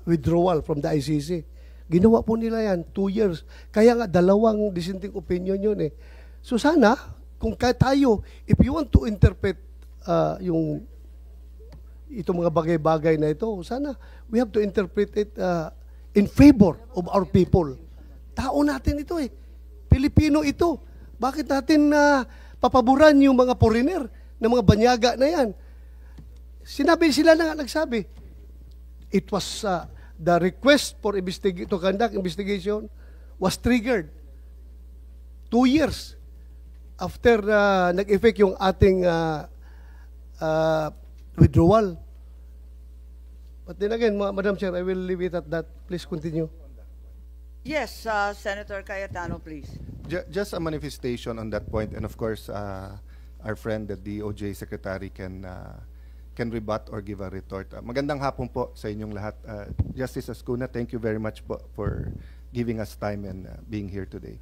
withdrawal from the ICC. Ginawa po nila yan, 2 years. Kaya nga, dalawang dissenting opinion yun eh. So sana, kung tayo, if you want to interpret itong mga bagay-bagay na ito, sana we have to interpret it in favor of our people. Tao natin ito eh. Pilipino ito. Bakit natin papaboran yung mga foreigner na mga banyaga na yan? Sila na nga nagsabi. It was the request for to conduct investigation was triggered 2 years after nag-effect yung ating withdrawal. But then again, Madam Chair, I will leave it at that. Please continue. Yes, Senator Cayetano, please. Just a manifestation on that point, and of course, our friend, the DOJ Secretary, can rebut or give a retort. Magandang hapon po sa inyong lahat. Justice Ascuna, thank you very much po for giving us time and being here today.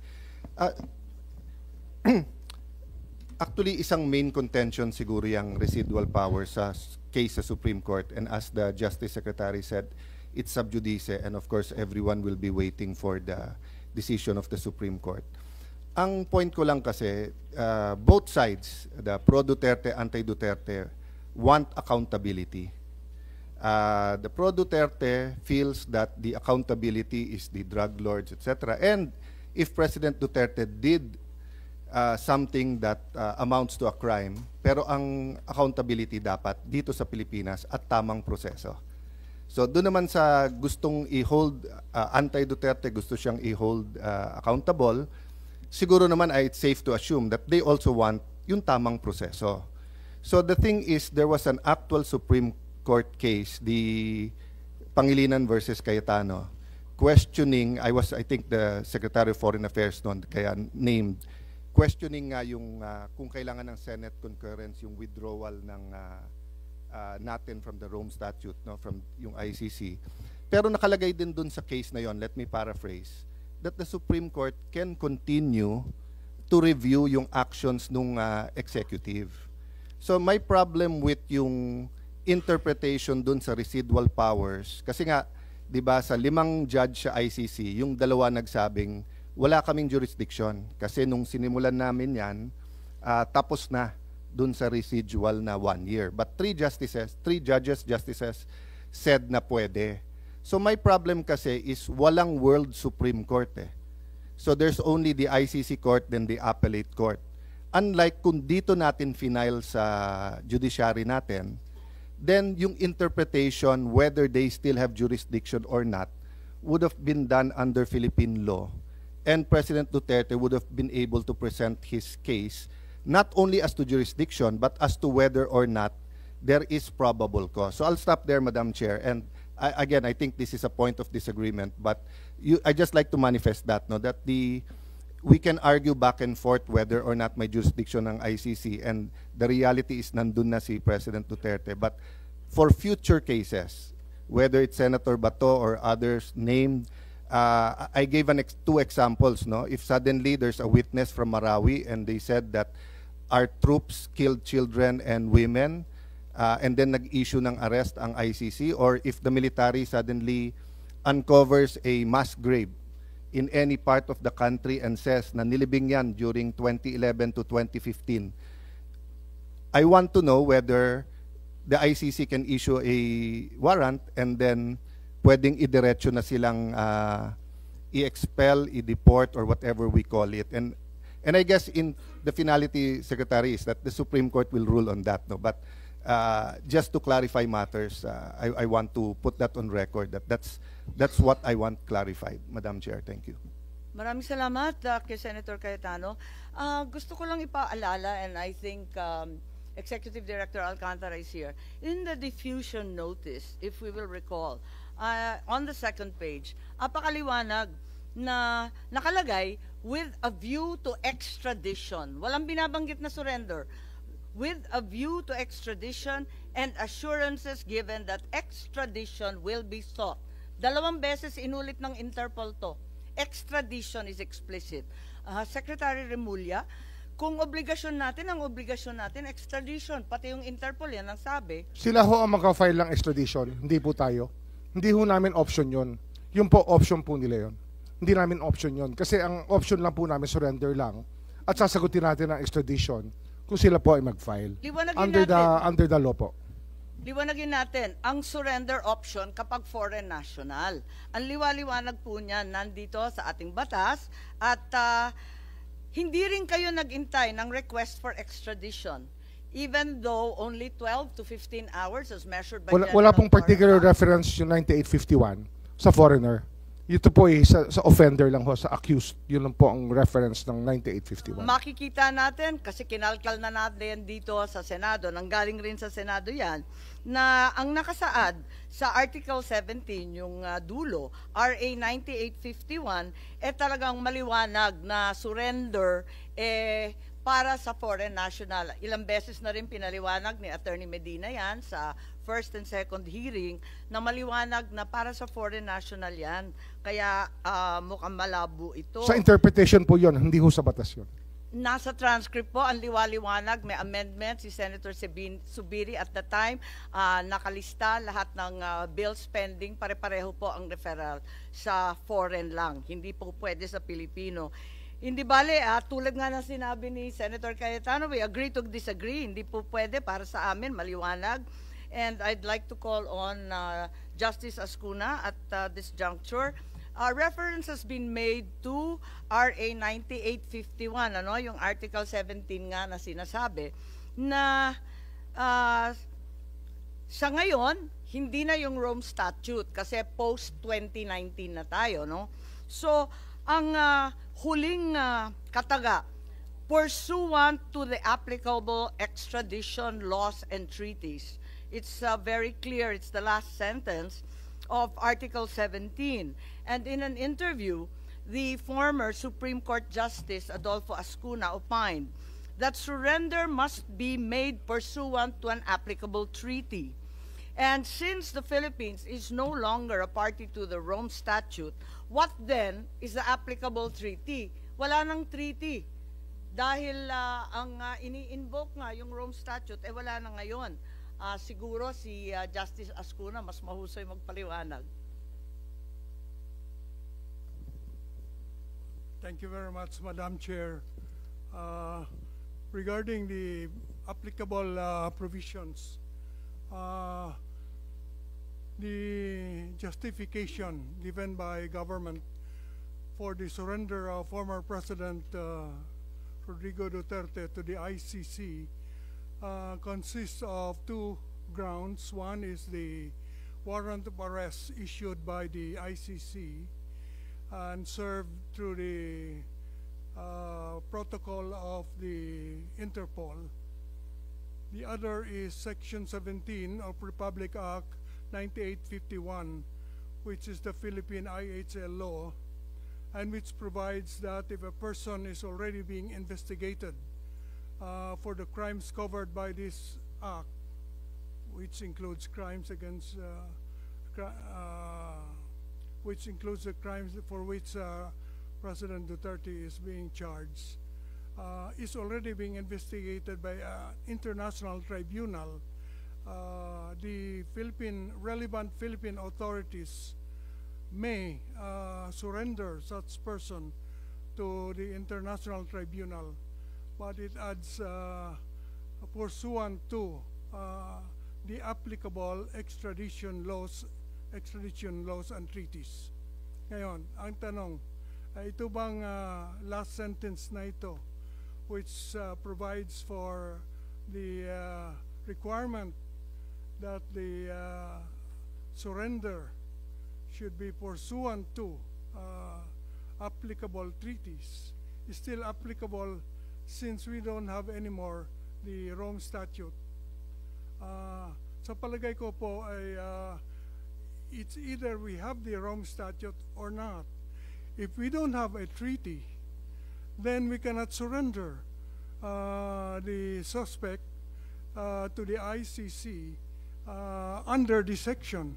Actually, isang main contention siguro yung residual power sa case sa Supreme Court, and as the Justice Secretary said, it's sub judice, and of course, everyone will be waiting for the decision of the Supreme Court. Ang point ko lang kasi, both sides, the pro-Duterte, anti-Duterte, want accountability. The pro-Duterte feels that the accountability is the drug lords, etc. And if President Duterte did something that amounts to a crime, pero ang accountability dapat dito sa Pilipinas at tamang proseso. So doon naman sa gustong i-hold, anti-Duterte gusto siyang i-hold accountable, siguro naman it's safe to assume that they also want yung tamang proseso. So the thing is, there was an actual Supreme Court case, the Pangilinan versus Cayetano, questioning, I think the Secretary of Foreign Affairs noon, kaya named, questioning nga yung kung kailangan ng Senate concurrence yung withdrawal ng natin from the Rome Statute, no, from yung ICC. Pero nakalagay din dun sa case na yon, let me paraphrase, that the Supreme Court can continue to review yung actions nung executive. So my problem with yung interpretation dun sa residual powers, kasi nga, di ba, sa 5 judge sa ICC, yung 2 nagsabing, wala kaming jurisdiction. Kasi nung sinimulan namin yan, tapos na dun sa residual na 1 year. But 3 justices said na pwede. So my problem kasi is walang World Supreme Court eh. So there's only the ICC Court, then the Appellate Court. Unlike kung dito natin final sa judiciary natin, then yung interpretation whether they still have jurisdiction or not would have been done under Philippine law, and President Duterte would have been able to present his case not only as to jurisdiction but as to whether or not there is probable cause. So I'll stop there, Madam Chair, and again, I think this is a point of disagreement, but I just like to manifest that, no, that we can argue back and forth whether or not may jurisdiction ng ICC, and the reality is nandun na si President Duterte. But for future cases, whether it's Senator Bato or others named, I gave 2 examples. No? If suddenly there's a witness from Marawi and they said that our troops killed children and women, and then nag-issue ng arrest ang ICC, or if the military suddenly uncovers a mass grave in any part of the country and says na nilibing yan during 2011 to 2015, I want to know whether the ICC can issue a warrant and then pwedeng idiretso na silang i-expel, i-deport, or whatever we call it. And I guess in the finality, Secretary, is that the Supreme Court will rule on that. No? But just to clarify matters, I want to put that on record, that that's what I want clarified, Madam Chair. Thank you. Maraming salamat kay Senator Cayetano. Gusto ko lang ipaalala, and I think Executive Director Alcantara is here. In the diffusion notice, if we will recall, on the 2nd page, apakaliwanag na nakalagay with a view to extradition. Walang binabanggit na surrender. With a view to extradition and assurances given that extradition will be sought. 2 beses inulit ng Interpol to. Extradition is explicit. Secretary Remulla, kung obligasyon natin, ang obligasyon natin, extradition. Pati yung Interpol yan ang sabi. Sila ho ang mag-file ng extradition, hindi po tayo. Hindi ho namin option yon. Yung po, option po nila yon. Hindi namin option yon. Kasi ang option lang po namin, surrender lang. At sasagutin natin ang extradition kung sila po ay mag-file. Liwanagin Under the law po. Liwanagin natin, ang surrender option kapag foreign national. Ang liwaliwanag po niyan nandito sa ating batas at hindi rin kayo nag-intay ng request for extradition. Even though only 12 to 15 hours as measured by Wala pong particular Torres. reference yung 9851 sa foreigner. Ito po ay sa offender lang ho, sa accused. Yun lang po ang reference ng 9851. Makikita natin, kasi kinalkal na natin dito sa Senado, nanggaling rin sa Senado yan, na ang nakasaad sa Article 17, yung dulo, RA 9851, talagang maliwanag na surrender para sa foreign national. Ilang beses na rin pinaliwanag ni Attorney Medina yan sa first and second hearing na maliwanag na para sa foreign national yan. Kaya mukhang malabo ito. Sa interpretation po yun, hindi ho sa batas yun. Nasa transcript po, ang liwaliwanag, may amendment si Senator Subiri at the time, nakalista lahat ng bill spending, pare-pareho po ang referral sa foreign lang, hindi po pwede sa Pilipino. Hindi bale, tulad nga ng sinabi ni Senator Cayetano, we agree to disagree, hindi po pwede para sa amin, maliwanag. And I'd like to call on Justice Ascuna at this juncture. Reference has been made to RA 9851, yung Article 17 nga na sinasabi, na sa ngayon, hindi na yung Rome Statute kasi post-2019 na tayo. No? So, ang huling kataga, pursuant to the applicable extradition laws and treaties. It's very clear, it's the last sentence of Article 17. And in an interview, the former Supreme Court Justice Adolfo Ascuna opined that surrender must be made pursuant to an applicable treaty. And since the Philippines is no longer a party to the Rome Statute, what then is the applicable treaty? Wala nang treaty. Dahil ang ini-invoke nga yung Rome Statute, wala na ngayon. Siguro si Justice Ascuna mas mahusay magpaliwanag. Thank you very much, Madam Chair. Regarding the applicable provisions, the justification given by government for the surrender of former President Rodrigo Duterte to the ICC consists of two grounds. One is the warrant of arrest issued by the ICC and served through the protocol of the Interpol. The other is Section 17 of Republic Act 9851, which is the Philippine IHL law, and which provides that if a person is already being investigated for the crimes covered by this act, which includes crimes against, which includes the crimes for which President Duterte is being charged, is already being investigated by an international tribunal. The relevant Philippine authorities may surrender such person to the international tribunal, but it adds pursuant to the applicable extradition laws and treaties. Ngayon, ang tanong, ito bang last sentence na ito, which provides for the requirement that the surrender should be pursuant to applicable treaties, is still applicable since we don't have anymore the Rome Statute. Sa palagay ko po ay it's either we have the Rome Statute or not. If we don't have a treaty, then we cannot surrender the suspect to the ICC under this section,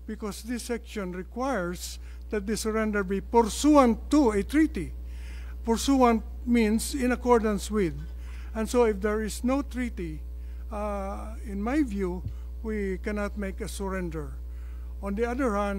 because this section requires that the surrender be pursuant to a treaty. Pursuant means in accordance with. And so if there is no treaty, in my view, we cannot make a surrender. On the other hand,